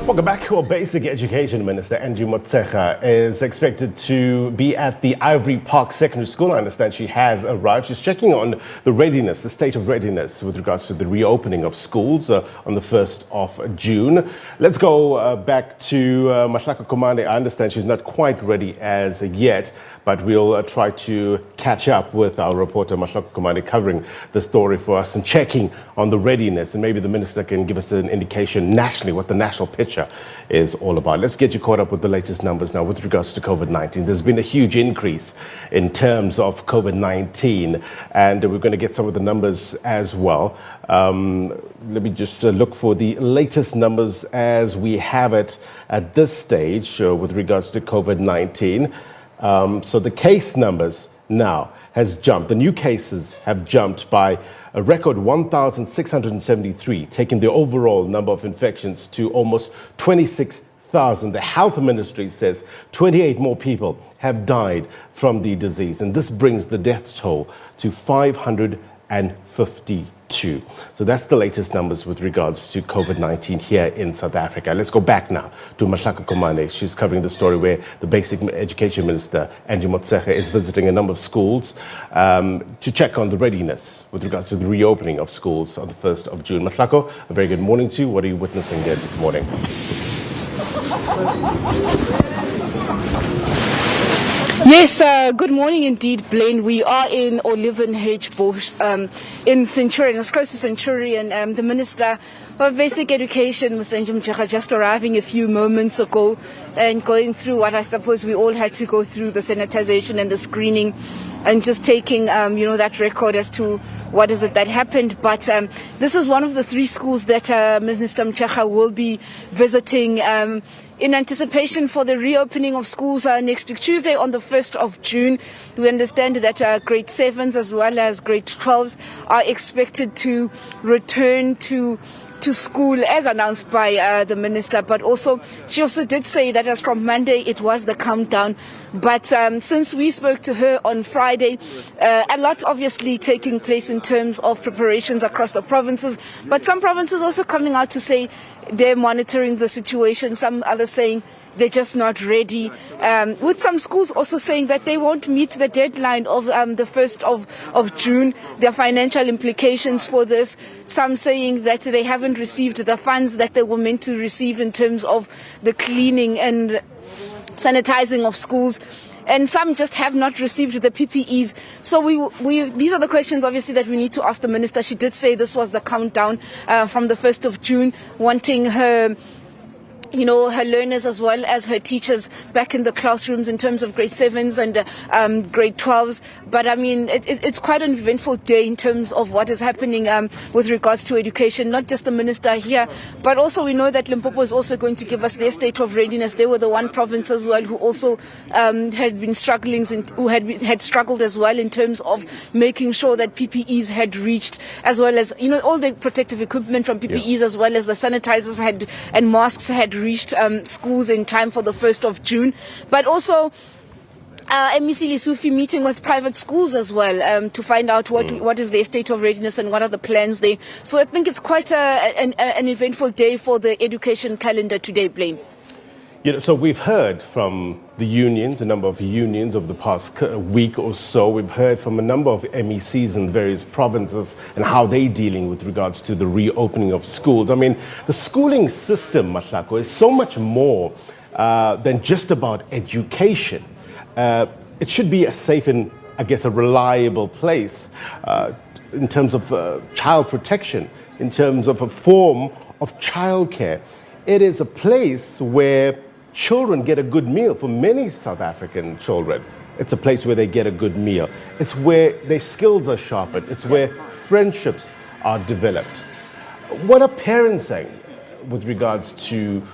Welcome back. Well, Basic Education Minister Angie Motshekga is expected to be at the Ivory Park Secondary School. I understand she has arrived. She's checking on the readiness, the state of readiness with regards to the reopening of schools on the 1st of June. Let's go back to Mahlako Komane. I understand she's not quite ready as yet, but we'll try to catch up with our reporter Mahlako Komane covering the story for us and checking on the readiness. And maybe the minister can give us an indication nationally what the national picture is all about. Let's get you caught up with the latest numbers now with regards to COVID-19. There's been a huge increase in terms of COVID-19, and we're going to get some of the numbers as well. Let me just look for the latest numbers as we have it at this stage with regards to COVID-19. So the case numbers now has jumped. The new cases have jumped by a record 1,673, taking the overall number of infections to almost 26,000. The health ministry says 28 more people have died from the disease, and this brings the death toll to 552. So that's the latest numbers with regards to COVID-19 here in South Africa. Let's go back now to Mahlako Komane. She's covering the story where the Basic Education Minister, Angie Motshekga, is visiting a number of schools to check on the readiness with regards to the reopening of schools on the 1st of June. Mahlako, a very good morning to you. What are you witnessing there this morning? Yes, good morning indeed, Blaine. We are in Olivenhage in Centurion, as close to Centurion. The Minister of Basic Education, Ms. Angie Motshekga, just arriving a few moments ago and going through what I suppose we all had to go through, the sanitization and the screening, and just taking, that record as to what is it that happened. But this is one of the 3 schools that Minister Motshekga will be visiting in anticipation for the reopening of schools next week, Tuesday on the 1st of June. We understand that grade 7s as well as grade 12s are expected to return to school as announced by the minister. But also, she also did say that as from Monday it was the countdown. But since we spoke to her on Friday, a lot obviously taking place in terms of preparations across the provinces. But some provinces also coming out to say they're monitoring the situation. Some others saying they're just not ready. With some schools also saying that they won't meet the deadline of the 1st of June. There are financial implications for this. Some saying that they haven't received the funds that they were meant to receive in terms of the cleaning and sanitizing of schools. And some just have not received the PPEs. So these are the questions, obviously, that we need to ask the minister. She did say this was the countdown from the 1st of June, wanting her learners as well as her teachers back in the classrooms in terms of grade 7s and grade 12s. But I mean, it's quite an eventful day in terms of what is happening with regards to education, not just the minister here, but also we know that Limpopo is also going to give us their state of readiness. They were the one province as well who also had been struggling, who had struggled as well in terms of making sure that PPEs had reached, as well as, all the protective equipment from PPEs, as well as the sanitizers and masks had reached schools in time for the 1st of June. But also MEC Lisufi meeting with private schools as well to find out what is their state of readiness and what are the plans there. So I think it's quite an eventful day for the education calendar today, Blaine. So we've heard from the unions, a number of unions over the past week or so. We've heard from a number of MECs in various provinces and how they're dealing with regards to the reopening of schools. I mean, the schooling system, Mahlako, is so much more than just about education. It should be a safe and, I guess, a reliable place in terms of child protection, in terms of a form of childcare. It is a place where children get a good meal. For many South African children, it's a place where they get a good meal. It's where their skills are sharpened. It's where friendships are developed. What are parents saying with regards to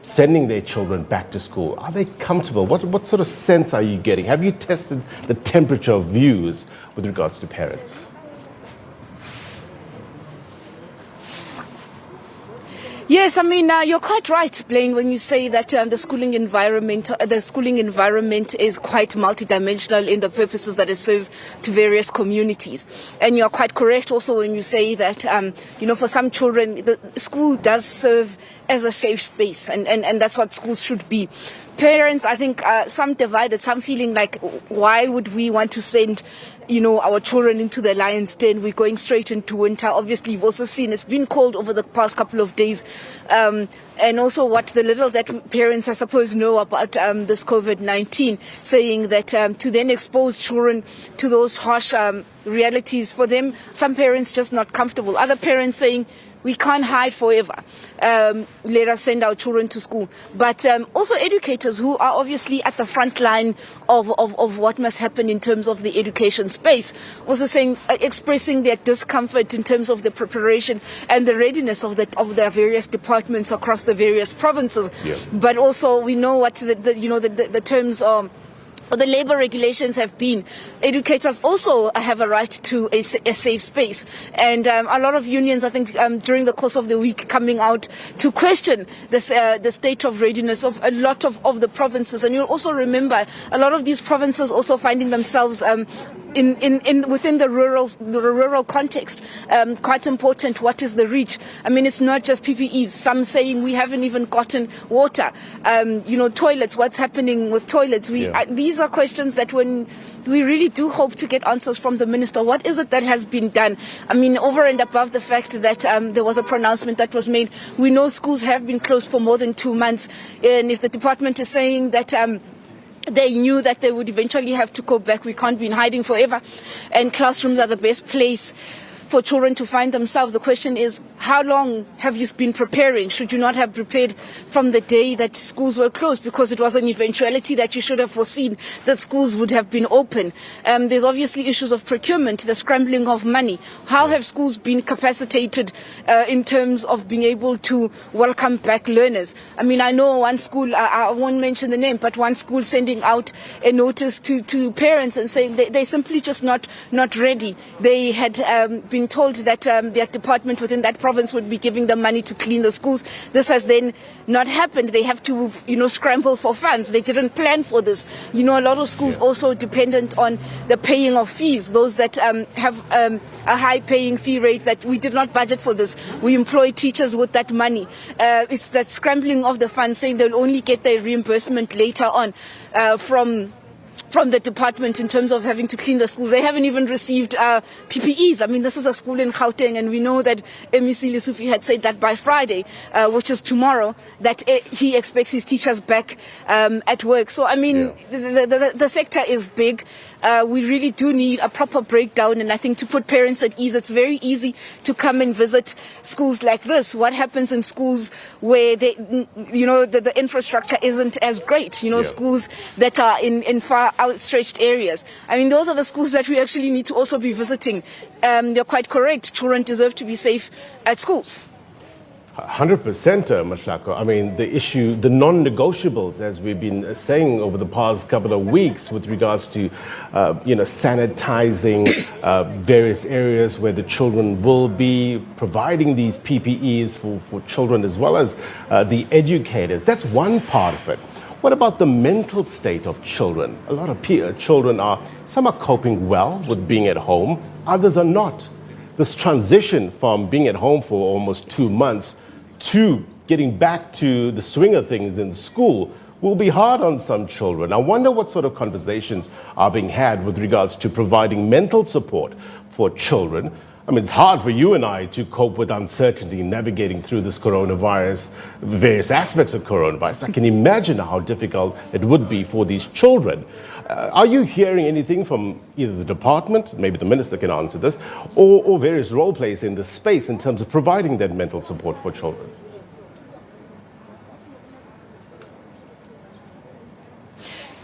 sending their children back to school? Are they comfortable? What sort of sense are you getting? Have you tested the temperature of views with regards to parents? Yes, I mean, you're quite right, Blaine, when you say that the schooling environment is quite multidimensional in the purposes that it serves to various communities. And you're quite correct also when you say that, for some children, the school does serve as a safe space, and that's what schools should be. Parents, I think, some divided, some feeling like, why would we want to send, our children into the lion's den? We're going straight into winter. Obviously, you've also seen it's been cold over the past couple of days. And also what the little that parents, I suppose, know about this COVID-19, saying that to then expose children to those harsh realities, for them, some parents just not comfortable. Other parents saying, we can't hide forever. Let us send our children to school. But also educators who are obviously at the front line of what must happen in terms of the education space, also saying, expressing their discomfort in terms of the preparation and the readiness of their various departments across the various provinces. Yeah. But also we know what the terms are. The labour regulations have been. Educators also have a right to a safe space. And a lot of unions, I think, during the course of the week coming out to question the state of readiness of a lot of the provinces. And you'll also remember a lot of these provinces also finding themselves within the rural context. Quite important, what is the reach? I mean, it's not just PPEs. Some saying we haven't even gotten water. Toilets, what's happening with toilets? These are questions that when we really do hope to get answers from the minister. What is it that has been done? I mean, over and above the fact that there was a pronouncement that was made, we know schools have been closed for more than 2 months. And if the department is saying that they knew that they would eventually have to go back, we can't be in hiding forever, and classrooms are the best place for children to find themselves. The question is, how long have you been preparing? Should you not have prepared from the day that schools were closed? Because it was an eventuality that you should have foreseen that schools would have been open. There's obviously issues of procurement, the scrambling of money. How have schools been capacitated in terms of being able to welcome back learners? I mean, I know one school, I won't mention the name, but one school sending out a notice to parents and saying they're simply just not ready. They had been told that their department within that province would be giving them money to clean the schools. This has then not happened. They have to, scramble for funds. They didn't plan for this. A lot of schools also dependent on the paying of fees. Those that have a high paying fee rate, that we did not budget for this. We employ teachers with that money. It's that scrambling of the funds, saying they'll only get their reimbursement later on from the department in terms of having to clean the schools. They haven't even received PPEs. I mean, this is a school in Gauteng, and we know that MEC Lesufi had said that by Friday, which is tomorrow, that he expects his teachers back at work. So, I mean, the sector is big. We really do need a proper breakdown, and I think to put parents at ease, it's very easy to come and visit schools like this. What happens in schools where the infrastructure isn't as great? Schools that are in far outstretched areas. I mean, those are the schools that we actually need to also be visiting. You're quite correct. Children deserve to be safe at schools. 100%, Mahlako. I mean, the issue, the non-negotiables, as we've been saying over the past couple of weeks with regards to, sanitizing various areas where the children will be, providing these PPEs for children as well as the educators. That's one part of it. What about the mental state of children? A lot of children some are coping well with being at home, others are not. This transition from being at home for almost 2 months to getting back to the swing of things in school will be hard on some children. I wonder what sort of conversations are being had with regards to providing mental support for children. I mean, it's hard for you and I to cope with uncertainty navigating through this coronavirus, various aspects of coronavirus. I can imagine how difficult it would be for these children. Are you hearing anything from either the department, maybe the minister can answer this, or various role players in this space in terms of providing that mental support for children?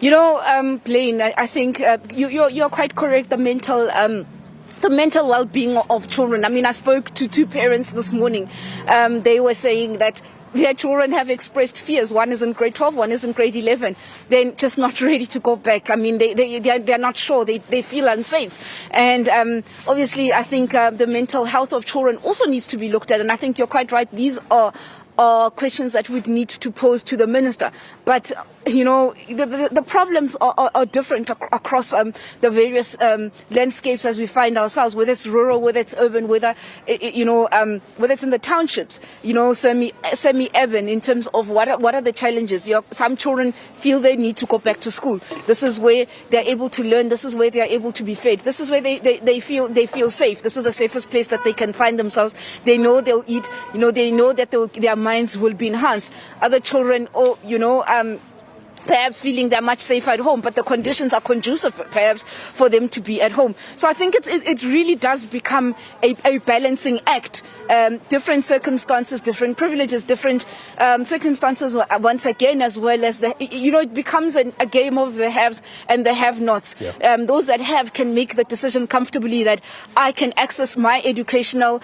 Blaine, I think you're quite correct. The mental well-being of children. I mean, I spoke to 2 parents this morning. They were saying that their children have expressed fears. One is in grade 12, one is in grade 11. They're just not ready to go back. I mean, they're not sure. They feel unsafe. And obviously, I think the mental health of children also needs to be looked at. And I think you're quite right. These are questions that we'd need to pose to the minister. But the problems are different across the various landscapes as we find ourselves, whether it's rural, whether it's urban, whether it's in the townships, semi-urban, in terms of what are the challenges. Some children feel they need to go back to school. This is where they're able to learn. This is where they're able to be fed. This is where they feel safe. This is the safest place that they can find themselves. They know they'll eat. They know that their minds will be enhanced. Other children, perhaps feeling they're much safer at home, but the conditions are conducive perhaps for them to be at home. So I think it really does become a balancing act. Different circumstances, different privileges, different circumstances once again, as well as it becomes a game of the haves and the have-nots. Yeah. Those that have can make the decision comfortably that I can access my educational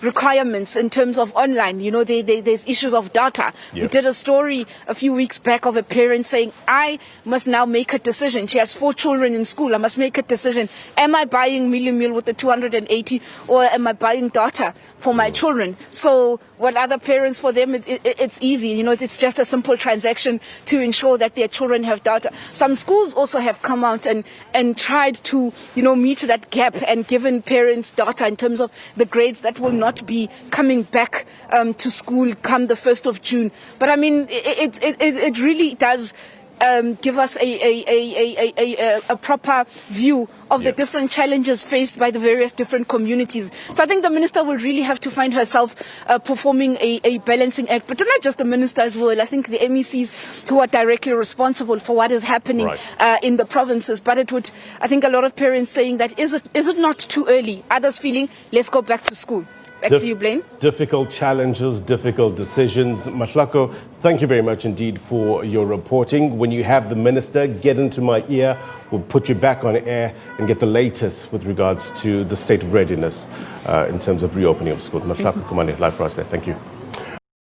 requirements in terms of online. There's issues of data. Yeah. We did a story a few weeks back of a parent saying, I must now make a decision. She has 4 children in school. I must make a decision. Am I buying meal with the 280, or am I buying data for my children? So what other parents, for them, it's easy. It's just a simple transaction to ensure that their children have data. Some schools also have come out and tried to, meet that gap and given parents data in terms of the grades that will not be coming back to school come the 1st of June. But I mean, it really does give us a proper view of the different challenges faced by the various different communities. So I think the minister will really have to find herself performing a balancing act, but not just the minister as well. I think the MECs who are directly responsible for what is happening in the provinces. But I think a lot of parents saying that is it not too early? Others feeling, let's go back to school. Back to you, Blaine. Difficult challenges, difficult decisions. Mahlako, thank you very much indeed for your reporting. When you have the minister, get into my ear. We'll put you back on air and get the latest with regards to the state of readiness in terms of reopening of schools. Mahlako Komane, live for us there. Thank you.